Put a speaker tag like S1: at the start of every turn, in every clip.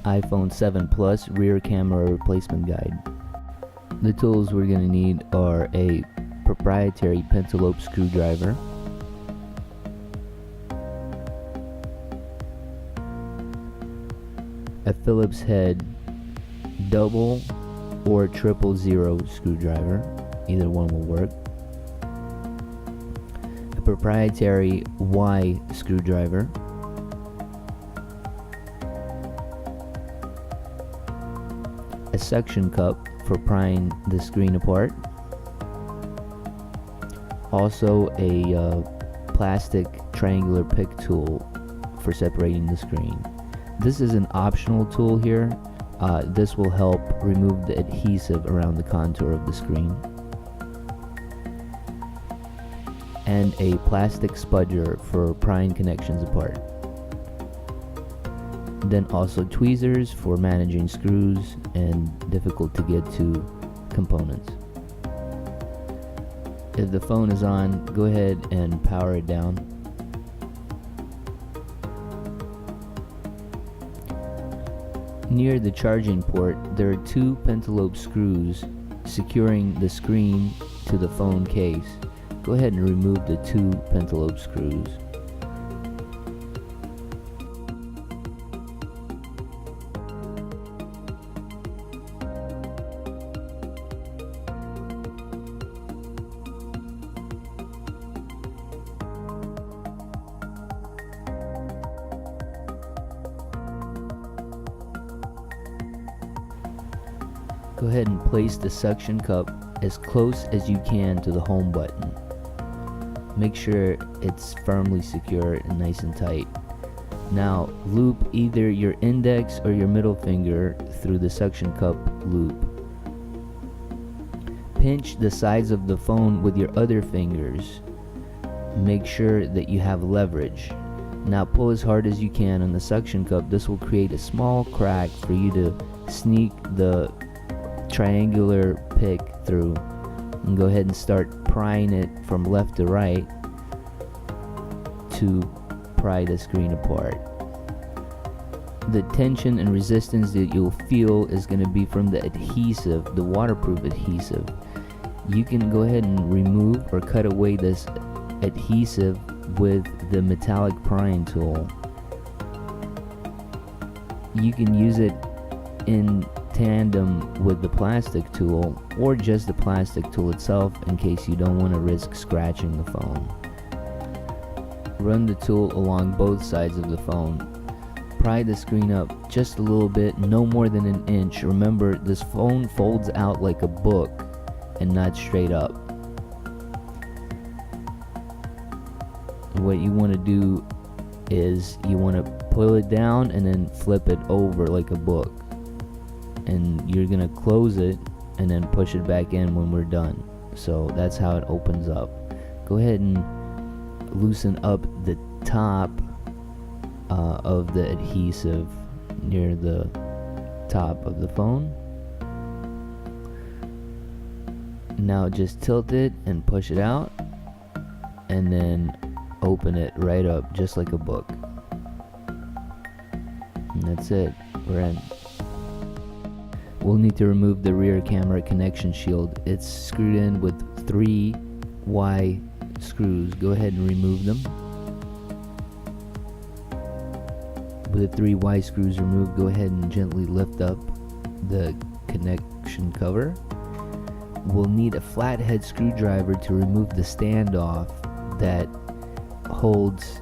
S1: iPhone 7 Plus rear camera replacement guide. The tools we're going to need are a proprietary pentalobe screwdriver, a Phillips head double or 000 screwdriver, either one will work, a proprietary Y screwdriver, a suction cup for prying the screen apart, also a plastic triangular pick tool for separating the screen. This is an optional tool here. This will help remove the adhesive around the contour of the screen. And a plastic spudger for prying connections apart. Then also tweezers for managing screws and difficult to get to components. If the phone is on, go ahead and power it down. Near the charging port, there are two pentalobe screws securing the screen to the phone case. Go ahead and remove the two pentalobe screws. Go ahead and place the suction cup as close as you can to the home button. Make sure it's firmly secure and nice and tight. Now loop either your index or your middle finger through the suction cup loop. Pinch the sides of the phone with your other fingers. Make sure that you have leverage. Now pull as hard as you can on the suction cup. This will create a small crack for you to sneak the triangular pick through, and go ahead and start prying it from left to right to pry the screen apart. The tension and resistance that you'll feel is going to be from the adhesive, the waterproof adhesive. You can go ahead and remove or cut away this adhesive with the metallic prying tool. You can use it in tandem with the plastic tool, or just the plastic tool itself in case you don't want to risk scratching the phone. Run the tool along both sides of the phone. Pry the screen up just a little bit, no more than an inch. Remember, this phone folds out like a book and not straight up. What you want to do is you want to pull it down and then flip it over like a book. And you're gonna close it and then push it back in when we're done. So that's how it opens up. Go ahead and loosen up the top of the adhesive near the top of the phone. Now just tilt it and push it out, and then open it right up just like a book. And that's it. We're in. We'll need to remove the rear camera connection shield. It's screwed in with 3 Y screws. Go ahead and remove them. With the 3 Y screws removed, go ahead and gently lift up the connection cover. We'll need a flathead screwdriver to remove the standoff that holds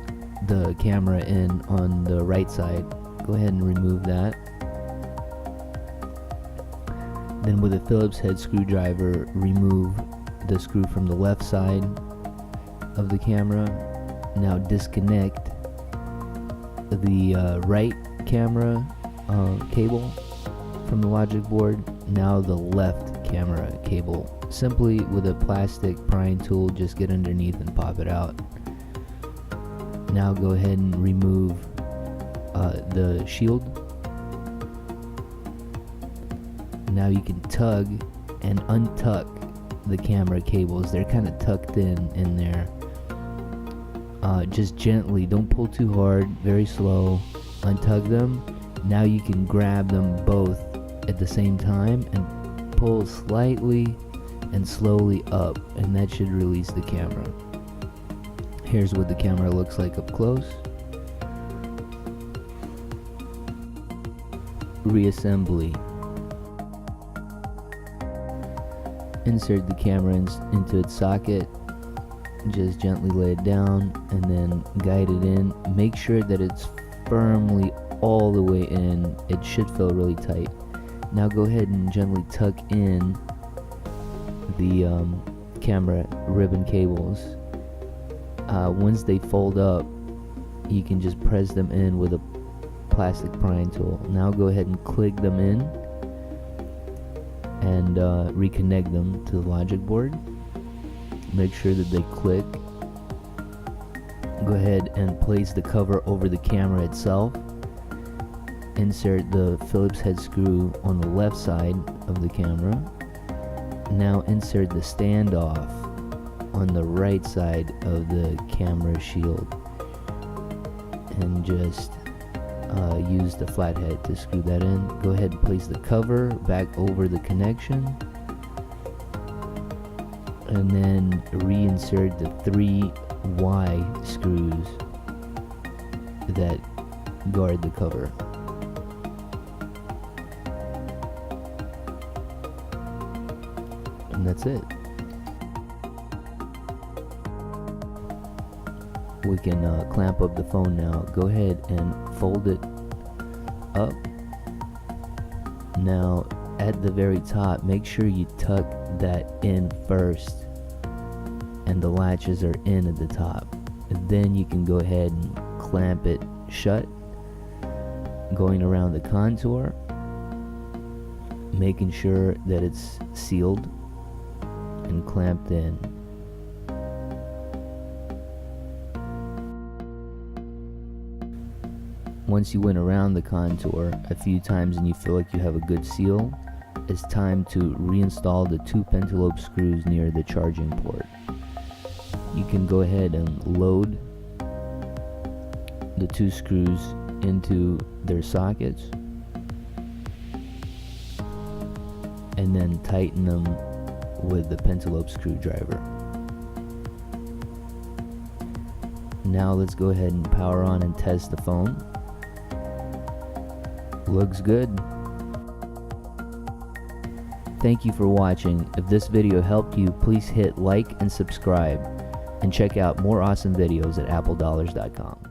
S1: the camera in on the right side. Go ahead and remove that. Then with a Phillips head screwdriver, remove the screw from the left side of the camera. Now disconnect the right camera cable from the logic board. Now the left camera cable. Simply with a plastic prying tool, just get underneath and pop it out. Now go ahead and remove the shield. Now you can tug and untuck the camera cables. They're kind of tucked in there. Just gently, don't pull too hard, very slow. Untug them Now you can grab them both at the same time and pull slightly and slowly up, and that should release the camera. Here's what the camera looks like up close. Reassembly. Insert the camera into its socket, just gently lay it down and then guide it in. Make sure that it's firmly all the way in. It should feel really tight. Now go ahead and gently tuck in the camera ribbon cables. Once they fold up, you can just press them in with a plastic prying tool. Now go ahead and click them in and reconnect them to the logic board. Make sure that they click. Go ahead and place the cover over the camera itself. Insert the Phillips head screw on the left side of the camera. Now insert the standoff on the right side of the camera shield, and just use the flathead to screw that in. Go ahead and place the cover back over the connection, and then reinsert the 3 Y screws that guard the cover. And that's it. We can clamp up the phone now. Go ahead and fold it up. Now at the very top, make sure you tuck that in first and the latches are in at the top, and then you can go ahead and clamp it shut, going around the contour, making sure that it's sealed and clamped in. Once you went around the contour a few times and you feel like you have a good seal, it's time to reinstall the 2 pentalobe screws near the charging port. You can go ahead and load the 2 screws into their sockets and then tighten them with the pentalobe screwdriver. Now let's go ahead and power on and test the phone. Looks good. Thank you for watching. If this video helped you, please hit like and subscribe, and check out more awesome videos at appledollars.com.